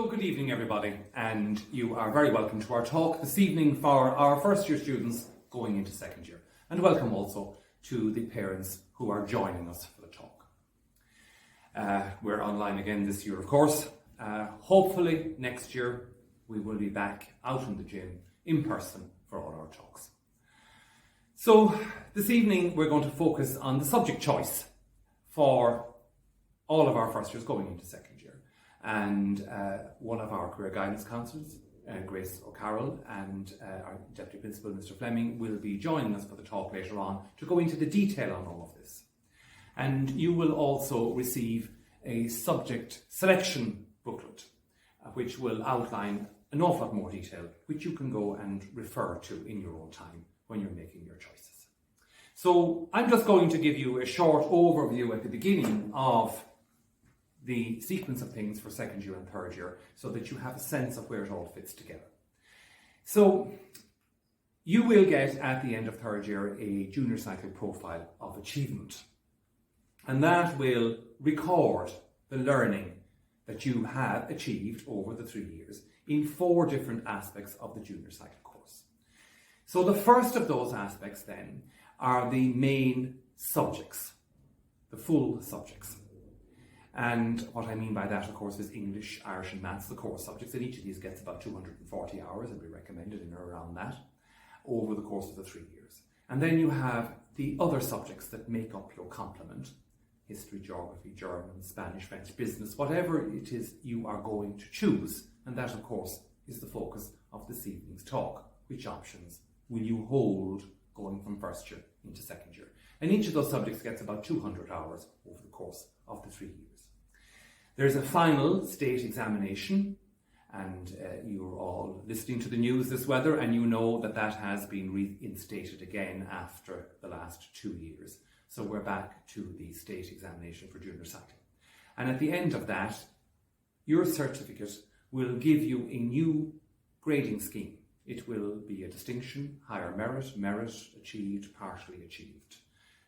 So good evening everybody, and you are very welcome to our talk this evening for our first year students going into second year, and welcome also to the parents who are joining us for the talk. We're online again this year, of course. Hopefully next year we will be back out in the gym in person for all our talks. So this evening we're going to focus on the subject choice for all of our first years going into second year. And one of our career guidance counsellors, Grace O'Carroll, and our Deputy Principal, Mr. Fleming, will be joining us for the talk later on to go into the detail on all of this. And you will also receive a subject selection booklet, which will outline an awful lot more detail, which you can go and refer to in your own time when you're making your choices. So I'm just going to give you a short overview at the beginning of the sequence of things for second year and third year so that you have a sense of where it all fits together. So you will get at the end of third year a junior cycle profile of achievement, and that will record the learning that you have achieved over the 3 years in 4 different aspects of the junior cycle course. So the first of those aspects then are the main subjects, the full subjects. And what I mean by that, of course, is English, Irish and Maths, the core subjects, and each of these gets about 240 hours, and we recommended in or around that, over the course of the 3 years. And then you have the other subjects that make up your complement: history, geography, German, Spanish, French, business, whatever it is you are going to choose. And that, of course, is the focus of this evening's talk. Which options will you hold going from first year into second year? And each of those subjects gets about 200 hours over the course of the 3 years. There's a final state examination, and you're all listening to the news this weather, and you know that that has been reinstated again after the last 2 years. So we're back to the state examination for junior cycle. And at the end of that, your certificate will give you a new grading scheme. It will be a distinction, higher merit, merit achieved, partially achieved,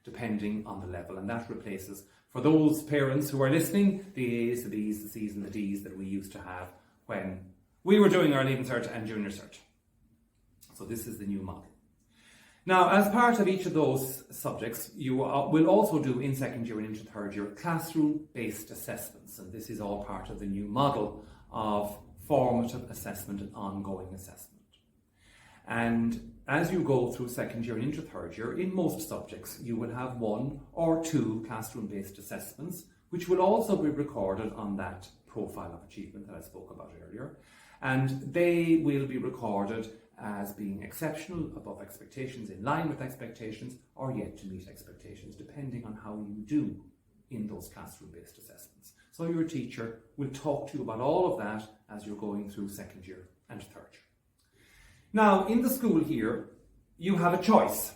depending on the level. And that replaces, for those parents who are listening, the A's, the B's, the C's and the D's that we used to have when we were doing our Leaving Cert and Junior Cert. So this is the new model. Now, as part of each of those subjects, you will also do in second year and into third year classroom-based assessments. And this is all part of the new model of formative assessment and ongoing assessment. And as you go through second year and into third year, in most subjects, you will have 1 or 2 classroom-based assessments, which will also be recorded on that profile of achievement that I spoke about earlier. And they will be recorded as being exceptional, above expectations, in line with expectations, or yet to meet expectations, depending on how you do in those classroom-based assessments. So your teacher will talk to you about all of that as you're going through second year and third year. Now, in the school here, you have a choice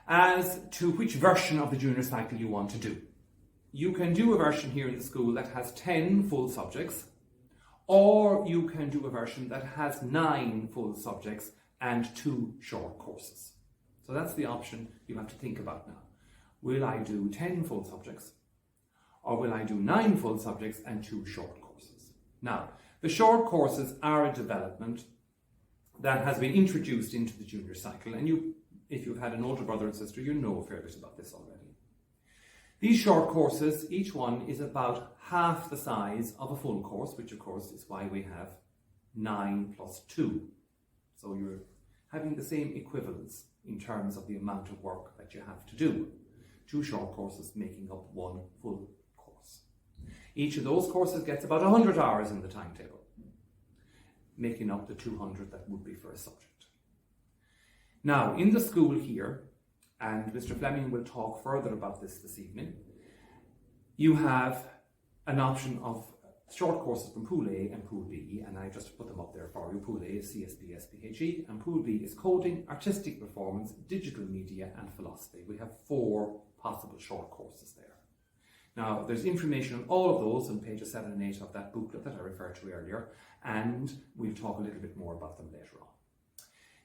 as to which version of the junior cycle you want to do. You can do a version here in the school that has 10 full subjects, or you can do a version that has 9 full subjects and 2 short courses. So that's the option you have to think about now. Will I do 10 full subjects, or will I do 9 full subjects and 2 short courses? Now, the short courses are a development that has been introduced into the junior cycle, and if you've had an older brother and sister, you know a fair bit about this already. These short courses, each one is about half the size of a full course, which of course is why we have 9 plus 2. So you're having the same equivalence in terms of the amount of work that you have to do. 2 short courses making up 1 full course. Each of those courses gets about 100 hours in the timetable, making up the 200 that would be for a subject. Now, in the school here, and Mr. Fleming will talk further about this evening, you have an option of short courses from Pool A and Pool B, and I just put them up there for you. Pool A is CSB, SPHE, and Pool B is Coding, Artistic Performance, Digital Media and Philosophy. We have 4 possible short courses there. Now, there's information on all of those on pages 7 and 8 of that booklet that I referred to earlier, and we'll talk a little bit more about them later on.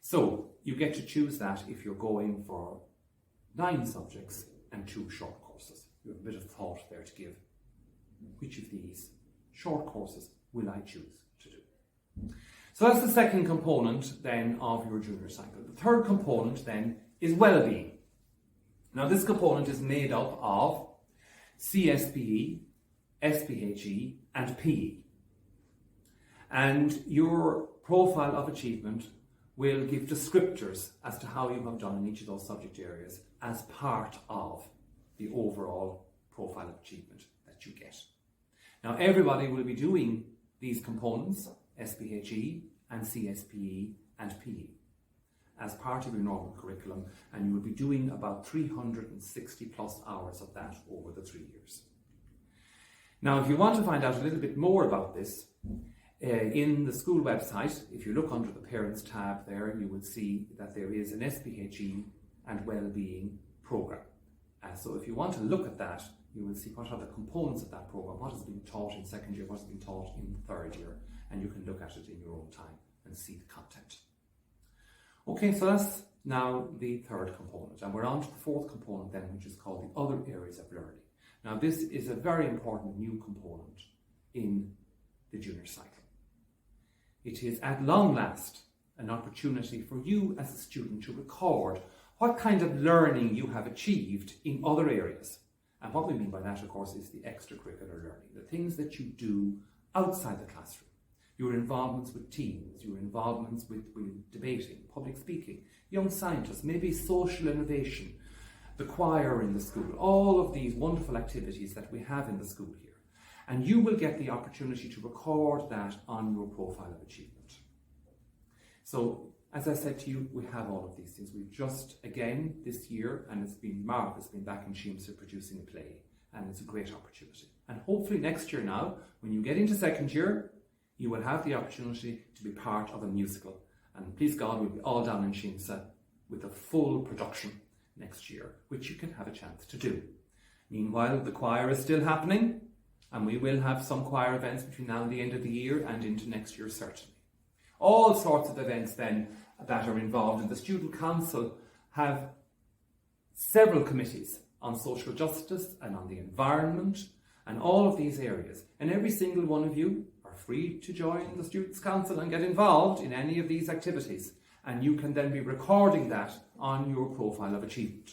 So, you get to choose that if you're going for 9 subjects and 2 short courses. You have a bit of thought there to give which of these short courses will I choose to do? So that's the second component then of your junior cycle. The third component then is well-being. Now this component is made up of CSPE, SPHE and PE. And your profile of achievement will give descriptors as to how you have done in each of those subject areas as part of the overall profile of achievement that you get. Now everybody will be doing these components, SPHE and CSPE and PE, as part of your normal curriculum, and you will be doing about 360 plus hours of that over the 3 years. Now if you want to find out a little bit more about this, in the school website, if you look under the Parents tab there, you will see that there is an SPHE and Wellbeing programme. So if you want to look at that, you will see what are the components of that programme, what has been taught in second year, what has been taught in third year, and you can look at it in your own time and see the content. Okay, so that's now the third component, and we're on to the fourth component then, which is called the other areas of learning. Now this is a very important new component in the junior cycle. It is at long last an opportunity for you as a student to record what kind of learning you have achieved in other areas. And what we mean by that, of course, is the extracurricular learning, the things that you do outside the classroom. Your involvements with teams, your involvements with debating, public speaking, young scientists, maybe social innovation, the choir in the school, all of these wonderful activities that we have in the school here. And you will get the opportunity to record that on your profile of achievement. So, as I said to you, we have all of these things. We've just, again, this year, and it's been Mark has been back in Sheemster producing a play, and it's a great opportunity. And hopefully next year now, when you get into second year, you will have the opportunity to be part of a musical. And please God, we'll be all down in Sheemster with a full production next year, which you can have a chance to do. Meanwhile, the choir is still happening, and we will have some choir events between now and the end of the year and into next year, certainly. All sorts of events then that are involved, and the Student Council have several committees on social justice and on the environment and all of these areas. And every single one of you are free to join the Students' Council and get involved in any of these activities. And you can then be recording that on your profile of achievement.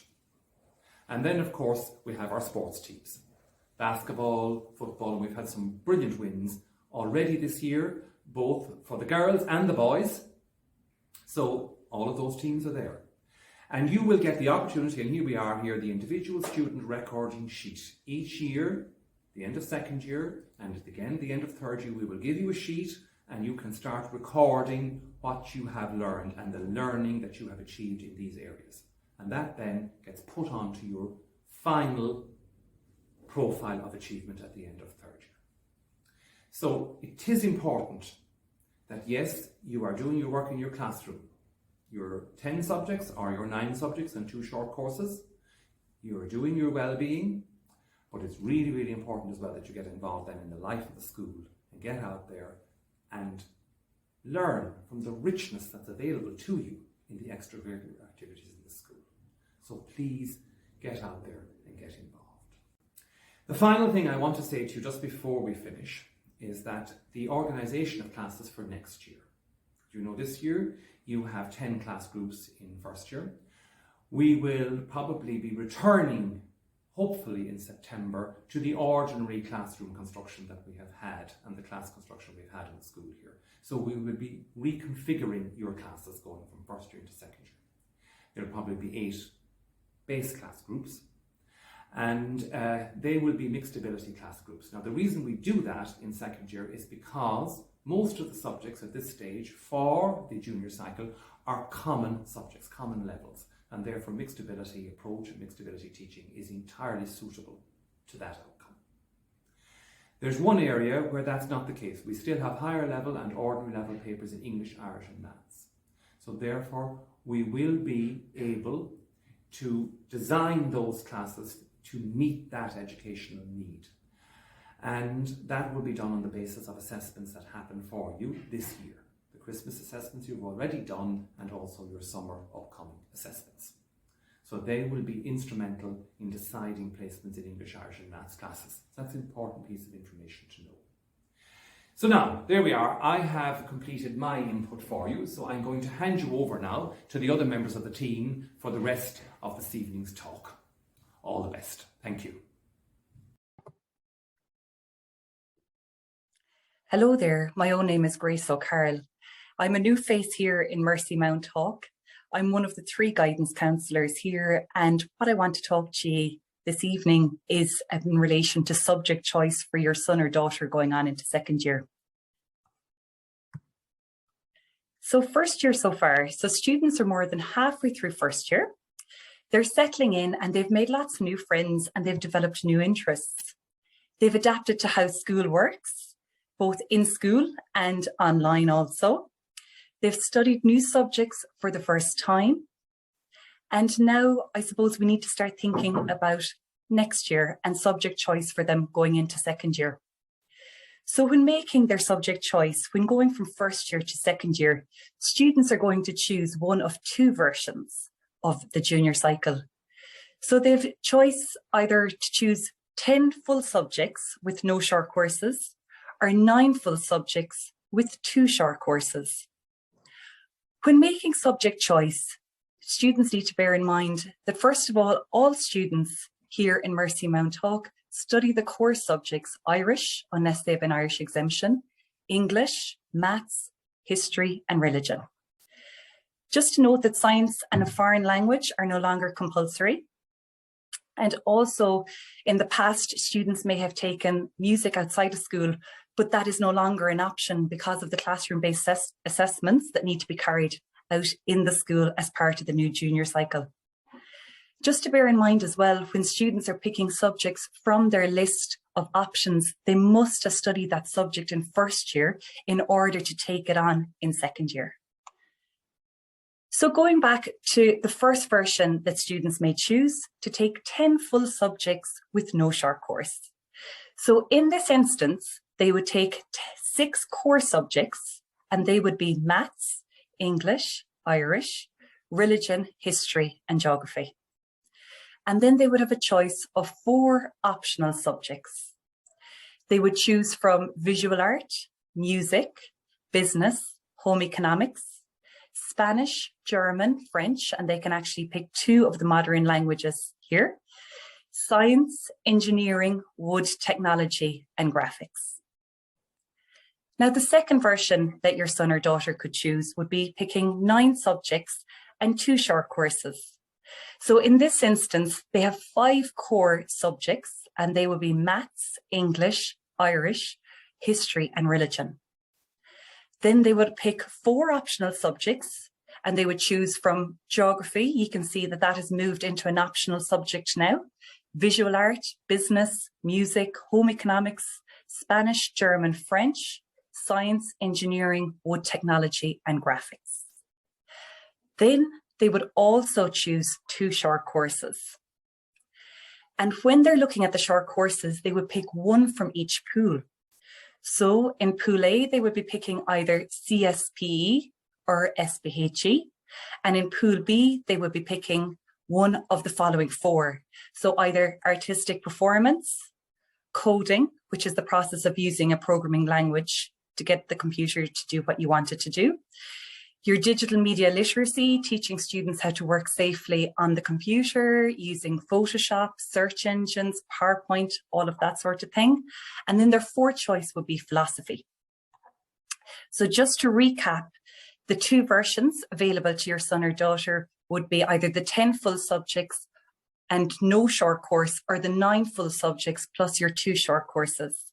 And then, of course, we have our sports teams. Basketball, football, and we've had some brilliant wins already this year, both for the girls and the boys. So all of those teams are there. And you will get the opportunity, and here we are here, the individual student recording sheet. Each year, the end of second year, and again the end of third year, we will give you a sheet, and you can start recording what you have learned and the learning that you have achieved in these areas. And that then gets put onto your final profile of achievement at the end of third year. So it is important that yes, you are doing your work in your classroom, your 10 subjects or your 9 subjects and 2 short courses. You are doing your well-being, but it's really, really important as well that you get involved then in the life of the school and get out there and learn from the richness that's available to you in the extracurricular activities in the school. So please get out there and get involved. The final thing I want to say to you just before we finish is that the organisation of classes for next year. You know, this year you have 10 class groups in first year. We will probably be returning, hopefully in September, to the ordinary classroom construction that we have had and the class construction we've had in the school here. So we will be reconfiguring your classes going from first year to second year. There will probably be 8 base class groups, and they will be mixed ability class groups. Now the reason we do that in second year is because most of the subjects at this stage for the junior cycle are common subjects, common levels, and therefore mixed ability approach and mixed ability teaching is entirely suitable to that outcome. There's one area where that's not the case. We still have higher level and ordinary level papers in English, Irish and Maths. So therefore we will be able to design those classes to meet that educational need. And that will be done on the basis of assessments that happen for you this year. The Christmas assessments you've already done, and also your summer upcoming assessments. So they will be instrumental in deciding placements in English, Irish and Maths classes. That's an important piece of information to know. So now, there we are. I have completed my input for you, so I'm going to hand you over now to the other members of the team for the rest of this evening's talk. All the best. Thank you. Hello there, my own name is Grace O'Carroll. I'm a new face here in Mercy Mount Hawk. I'm one of the 3 guidance counsellors here, and what I want to talk to you this evening is in relation to subject choice for your son or daughter going on into second year. So first year so far, so students are more than halfway through first year. They're settling in and they've made lots of new friends and they've developed new interests. They've adapted to how school works, both in school and online also. They've studied new subjects for the first time. And now I suppose we need to start thinking about next year and subject choice for them going into second year. So when making their subject choice, when going from first year to second year, students are going to choose one of 2 versions of the junior cycle. So they've choice either to choose 10 full subjects with no short courses or 9 full subjects with 2 short courses. When making subject choice, students need to bear in mind that first of all students here in Mercy Mount Hawk study the core subjects Irish, unless they have an Irish exemption, English, maths, history and religion. Just to note that science and a foreign language are no longer compulsory. And also in the past, students may have taken music outside of school, but that is no longer an option because of the classroom-based assessments that need to be carried out in the school as part of the new junior cycle. Just to bear in mind as well, when students are picking subjects from their list of options, they must have studied that subject in first year in order to take it on in second year. So going back to the first version that students may choose to take 10 full subjects with no short course. So in this instance, they would take 6 core subjects and they would be maths, English, Irish, religion, history and geography. And then they would have a choice of 4 optional subjects. They would choose from visual art, music, business, home economics, Spanish, German, French, and they can actually pick 2 of the modern languages here, science, engineering, wood, technology, and graphics. Now, the second version that your son or daughter could choose would be picking 9 subjects and 2 short courses. So in this instance, they have 5 core subjects and they will be maths, English, Irish, history, and religion. Then they would pick 4 optional subjects and they would choose from geography. You can see that that has moved into an optional subject now. Visual art, business, music, home economics, Spanish, German, French, science, engineering, wood technology, and graphics. Then they would also choose 2 short courses. And when they're looking at the short courses, they would pick 1 from each pool. So in Pool A, they would be picking either CSPE or SPHE. And in Pool B, they would be picking one of the following 4. So either artistic performance, coding, which is the process of using a programming language to get the computer to do what you want it to do. Your digital media literacy, teaching students how to work safely on the computer, using Photoshop, search engines, PowerPoint, all of that sort of thing. And then their 4th choice would be philosophy. So just to recap, the 2 versions available to your son or daughter would be either the 10 full subjects and no short course, or the 9 full subjects plus your 2 short courses.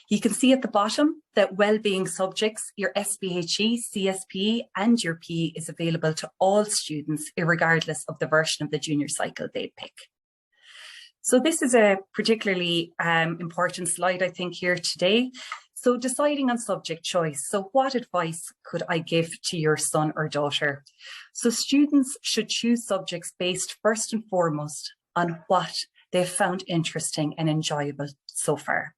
You can see at the bottom that well-being subjects, your SPHE, CSPE and your PE is available to all students, irregardless of the version of the junior cycle they pick. So this is a particularly important slide, I think, here today. So deciding on subject choice. So what advice could I give to your son or daughter? So students should choose subjects based first and foremost on what they've found interesting and enjoyable so far.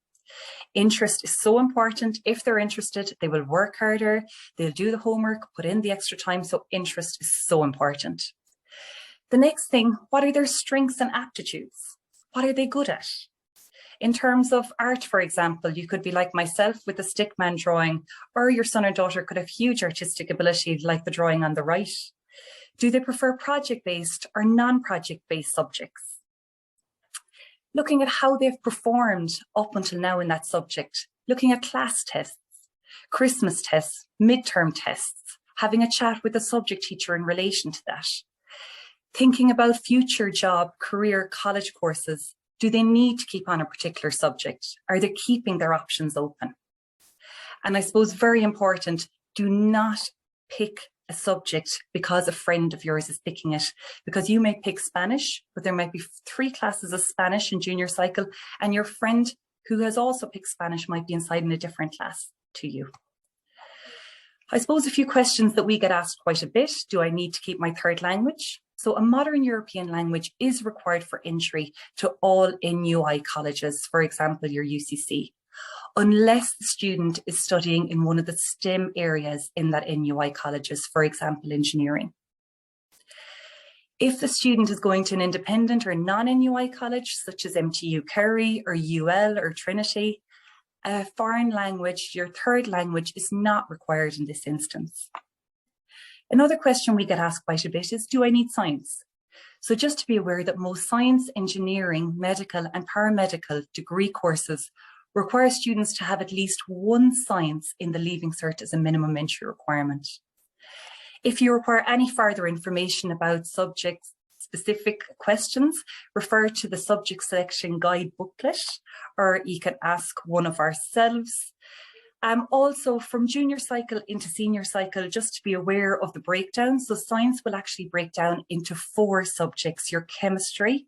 Interest is so important. If they're interested, they will work harder, they'll do the homework, put in the extra time. So interest is so important. The next thing, what are their strengths and aptitudes? What are they good at? In terms of art, for example, you could be like myself with the stickman drawing, or your son or daughter could have huge artistic ability like the drawing on the right. Do they prefer project-based or non-project-based subjects? Looking at how they've performed up until now in that subject, looking at class tests, Christmas tests, midterm tests, having a chat with the subject teacher in relation to that. Thinking about future job, career, college courses. Do they need to keep on a particular subject? Are they keeping their options open? And I suppose very important, do not pick a subject because a friend of yours is picking it, because you may pick Spanish, but there might be 3 classes of Spanish in junior cycle, and your friend who has also picked Spanish might be inside in a different class to you. I suppose a few questions that we get asked quite a bit. Do I need to keep my third language? So a modern European language is required for entry to all NUI colleges, for example, your UCC, unless the student is studying in one of the STEM areas in that NUI colleges, for example, engineering. If the student is going to an independent or non-NUI college, such as MTU Kerry or UL or Trinity, a foreign language, your third language, is not required in this instance. Another question we get asked quite a bit is, do I need science? So just to be aware that most science, engineering, medical and paramedical degree courses require students to have at least 1 science in the Leaving Cert as a minimum entry requirement. If you require any further information about subject-specific questions, refer to the subject selection guide booklet, or you can ask one of ourselves. Also, from junior cycle into senior cycle, just to be aware of the breakdown. So science will actually break down into 4 subjects: your chemistry,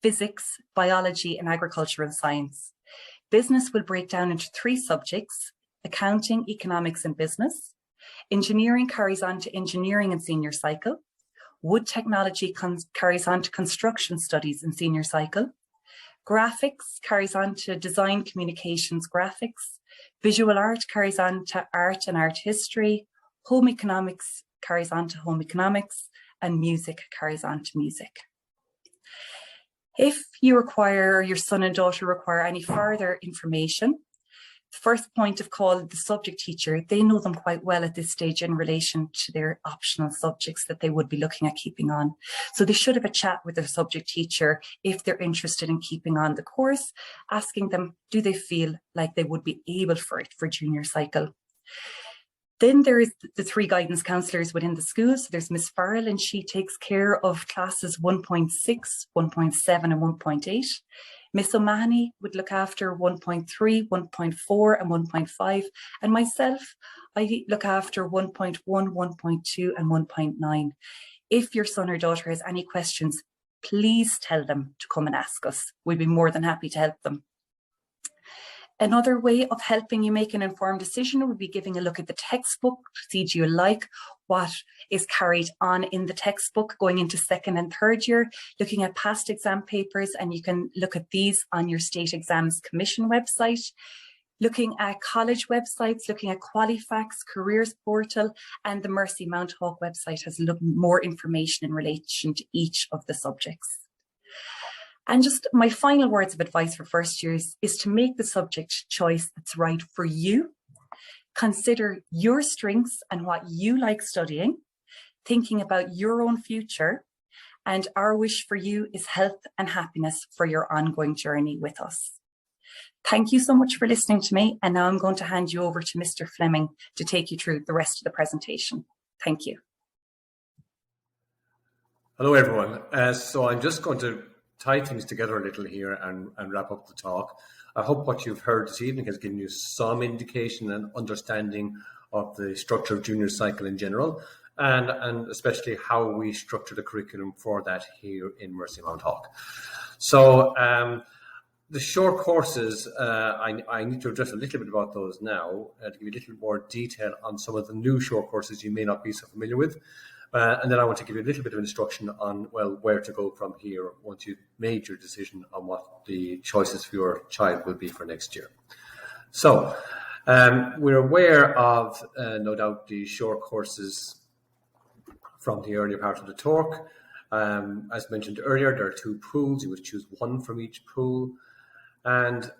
physics, biology, and agricultural science. Business will break down into 3 subjects: accounting, economics, and business. Engineering carries on to engineering in senior cycle. Wood technology carries on to construction studies in senior cycle. Graphics carries on to design, communications, graphics. Visual art carries on to art and art history. Home economics carries on to home economics, and music carries on to music. If you require, or your son and daughter require any further information, the first point of call, the subject teacher, they know them quite well at this stage in relation to their optional subjects that they would be looking at keeping on. So they should have a chat with their subject teacher if they're interested in keeping on the course, asking them, do they feel like they would be able for it for junior cycle? Then there is the 3 guidance counsellors within the school. So there's Miss Farrell, and she takes care of classes 1.6, 1.7 and 1.8. Miss O'Mahony would look after 1.3, 1.4 and 1.5. And myself, I look after 1.1, 1.2 and 1.9. If your son or daughter has any questions, please tell them to come and ask us. We'd be more than happy to help them. Another way of helping you make an informed decision would be giving a look at the textbook, see do you like what is carried on in the textbook going into 2nd and 3rd year, looking at past exam papers, and you can look at these on your State Exams Commission website, looking at college websites, looking at Qualifax, Careers Portal, and the Mercy Mount Hawke website has more information in relation to each of the subjects. And just my final words of advice for first years is to make the subject choice that's right for you. Consider your strengths and what you like studying, thinking about your own future. And our wish for you is health and happiness for your ongoing journey with us. Thank you so much for listening to me. And now I'm going to hand you over to Mr. Fleming to take you through the rest of the presentation. Thank you. Hello, everyone. So I'm just going to tie things together a little here and wrap up the talk. I hope what you've heard this evening has given you some indication and understanding of the structure of junior cycle in general, and especially how we structure the curriculum for that here in Mercy Mount Hawke. So the short courses, I need to address a little bit about those now to give you a little bit more detail on some of the new short courses you may not be so familiar with. And then I want to give you a little bit of instruction on, well, where to go from here once you've made your decision on what the choices for your child will be for next year. So we're aware of, no doubt, the short courses from the earlier part of the talk. As mentioned earlier, there are 2 pools. You would choose one from each pool. And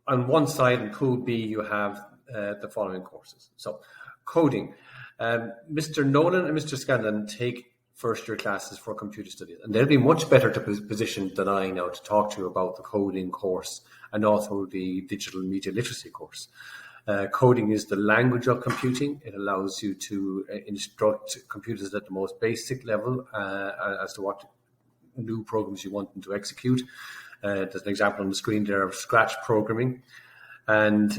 on one side, in Pool B, you have the following courses. So, coding. Mr. Nolan and Mr. Scanlon take first year classes for computer studies, and they'll be much better positioned than I now to talk to you about the coding course and also the digital media literacy course. Coding is the language of computing. It allows you to instruct computers at the most basic level as to what new programs you want them to execute. There's an example on the screen there of Scratch programming. And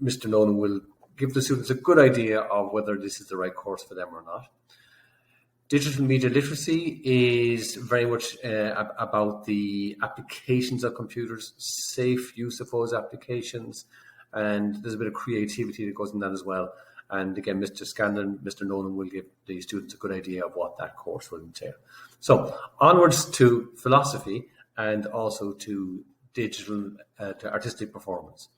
Mr. Nolan will give the students a good idea of whether this is the right course for them or not. Digital media literacy is very much about the applications of computers, safe use of those applications, and there's a bit of creativity that goes in that as well. And again, Mr. Scanlon, Mr. Nolan will give the students a good idea of what that course will entail. So onwards to philosophy and also to digital, to artistic performance.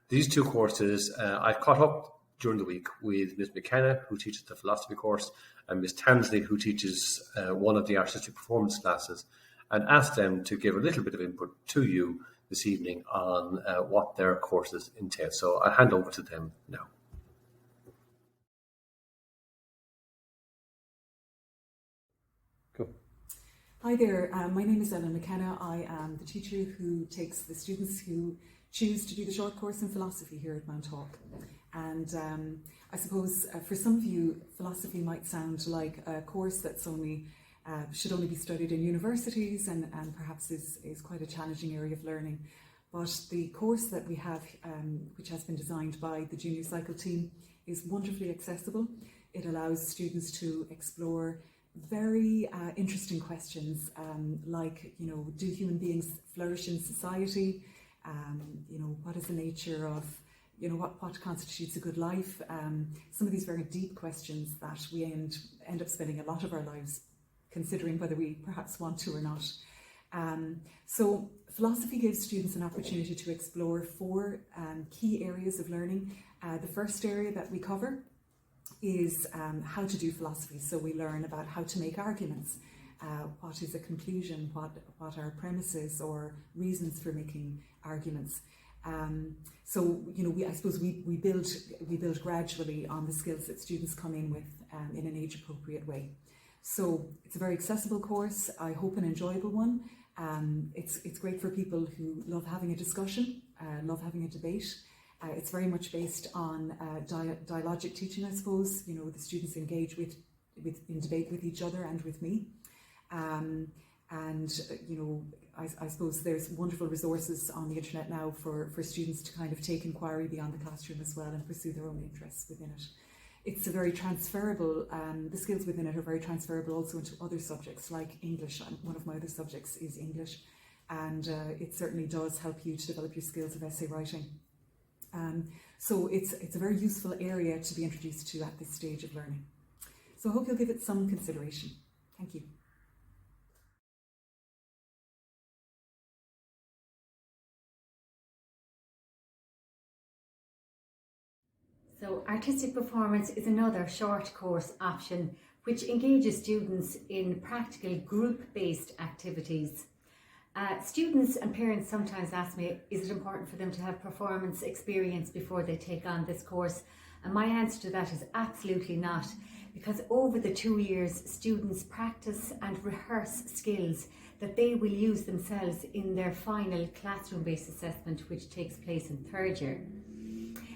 These two courses, I've caught up during the week with Ms. McKenna, who teaches the philosophy course, and Ms. Tansley, who teaches one of the artistic performance classes, and asked them to give a little bit of input to you this evening on what their courses entail. So I'll hand over to them now. Cool. Hi there, my name is Ellen McKenna. I am the teacher who takes the students who choose to do the short course in philosophy here at Mount Hawk. And I suppose for some of you, philosophy might sound like a course that's should only be studied in universities and perhaps is quite a challenging area of learning. But the course that we have, which has been designed by the Junior Cycle team, is wonderfully accessible. It allows students to explore very interesting questions like, do human beings flourish in society? What is the nature of, what constitutes a good life? Some of these very deep questions that we end up spending a lot of our lives considering whether we perhaps want to or not. So philosophy gives students an opportunity to explore 4 key areas of learning. The first area that we cover is how to do philosophy. So we learn about how to make arguments. What is a conclusion? What are premises or reasons for making arguments? I suppose we build gradually on the skills that students come in with in an age-appropriate way. So it's a very accessible course. I hope an enjoyable one. It's great for people who love having a discussion, love having a debate. It's very much based on dialogic teaching, I suppose. The students engage in debate with each other and with me. I suppose there's wonderful resources on the internet now for students to kind of take inquiry beyond the classroom as well and pursue their own interests within it. It's a very transferable, the skills within it are very transferable also into other subjects like English. One of my other subjects is English, and it certainly does help you to develop your skills of essay writing. So it's a very useful area to be introduced to at this stage of learning. So I hope you'll give it some consideration. Thank you. So artistic performance is another short course option which engages students in practical group-based activities. Students and parents sometimes ask me, is it important for them to have performance experience before they take on this course? And my answer to that is absolutely not, because over the 2 years, students practice and rehearse skills that they will use themselves in their final classroom-based assessment, which takes place in 3rd year.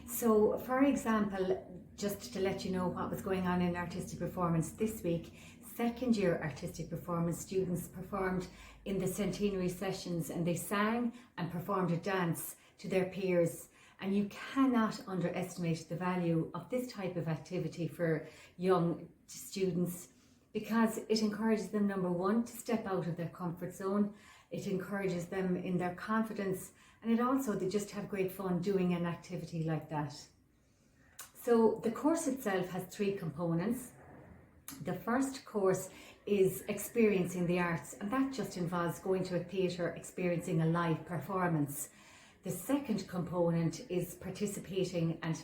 So, for example, just to let you know what was going on in artistic performance this week, 2nd year artistic performance students performed in the centenary sessions, and they sang and performed a dance to their peers. And you cannot underestimate the value of this type of activity for young students, because it encourages them, number one, to step out of their comfort zone. It encourages them in their confidence, and they just have great fun doing an activity like that. So the course itself has 3 components. The first course is experiencing the arts, and that just involves going to a theatre, experiencing a live performance. The second component is participating and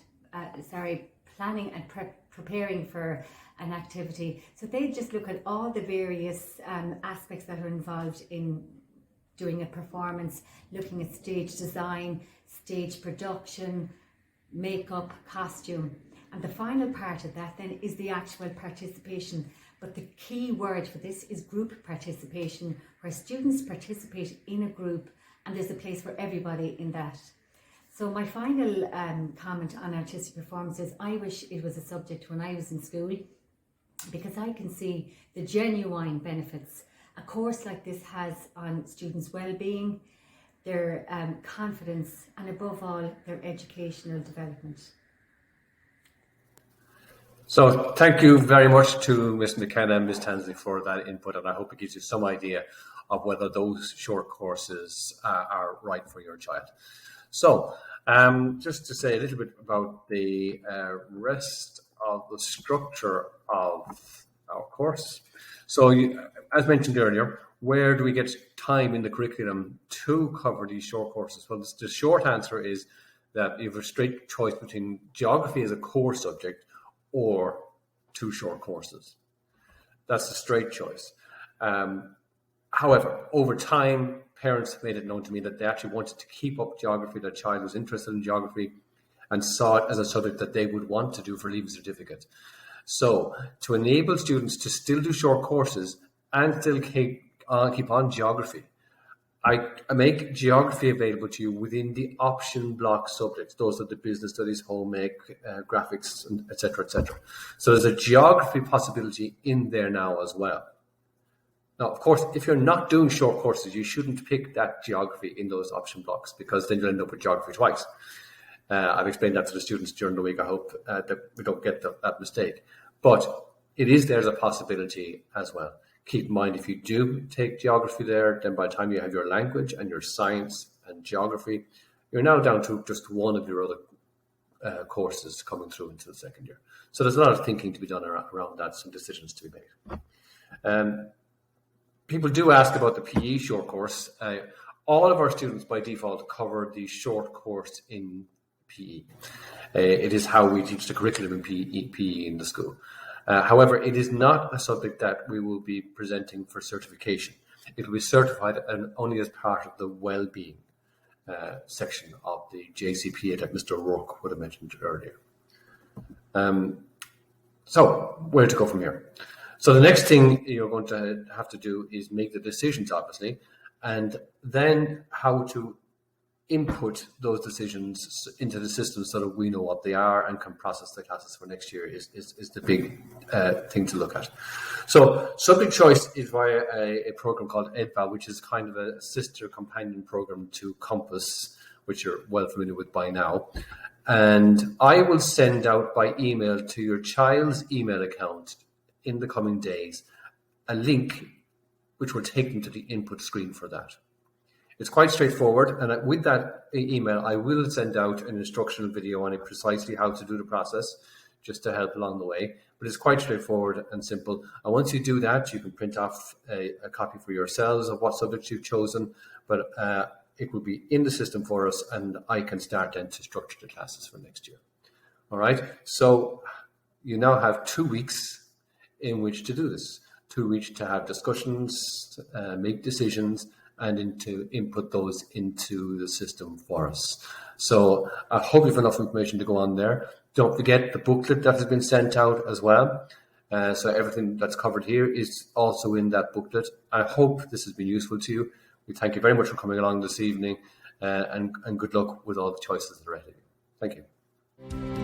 planning and preparing for an activity. So they just look at all the various aspects that are involved in doing a performance, looking at stage design, stage production, makeup, costume. And the final part of that then is the actual participation. But the key word for this is group participation, where students participate in a group and there's a place for everybody in that. So my final comment on artistic performance is I wish it was a subject when I was in school, because I can see the genuine benefits a course like this has on students' well-being, their confidence, and above all, their educational development. So thank you very much to Ms. McKenna and Ms. Tansley for that input, and I hope it gives you some idea of whether those short courses are right for your child. So just to say a little bit about the rest of the structure of our course. So as mentioned earlier, where do we get time in the curriculum to cover these short courses? Well, the short answer is that you have a straight choice between geography as a core subject or 2 short courses. That's the straight choice. However, over time, parents made it known to me that they actually wanted to keep up geography. Their child was interested in geography and saw it as a subject that they would want to do for Leaving Certificate. So to enable students to still do short courses and still keep on geography, I make geography available to you within the option block subjects. Those are the business studies, home ec, graphics, and et cetera, et cetera. So there's a geography possibility in there now as well. Now, of course, if you're not doing short courses, you shouldn't pick that geography in those option blocks, because then you'll end up with geography twice. I've explained that to the students during the week. I hope that we don't get that mistake. But it is there as a possibility as well. Keep in mind, if you do take geography there, then by the time you have your language and your science and geography, you're now down to just one of your other courses coming through into the second year. So there's a lot of thinking to be done around that, some decisions to be made. People do ask about the PE short course. All of our students by default cover the short course in PE. It is how we teach the curriculum in PE in the school. However, it is not a subject that we will be presenting for certification. It will be certified only as part of the well-being section of the JCPA that Mr. O'Rourke would have mentioned earlier. So where to go from here? So the next thing you're going to have to do is make the decisions, obviously, and then how to input those decisions into the system so that we know what they are and can process the classes for next year is the big thing to look at. So subject choice is via a program called EdVal, which is kind of a sister companion program to Compass, which you're well familiar with by now. And I will send out by email to your child's email account in the coming days a link which will take them to the input screen for that. It's quite straightforward, and with that email, I will send out an instructional video on it, precisely how to do the process, just to help along the way. But it's quite straightforward and simple. And once you do that, you can print off a copy for yourselves of what subjects you've chosen, but it will be in the system for us, and I can start then to structure the classes for next year. All right, so you now have 2 weeks in which to do this, 2 weeks to have discussions, make decisions, and to input those into the system for us. So I hope you have enough information to go on there. Don't forget the booklet that has been sent out as well. So everything that's covered here is also in that booklet. I hope this has been useful to you. We thank you very much for coming along this evening, and good luck with all the choices that are ahead of you. Thank you.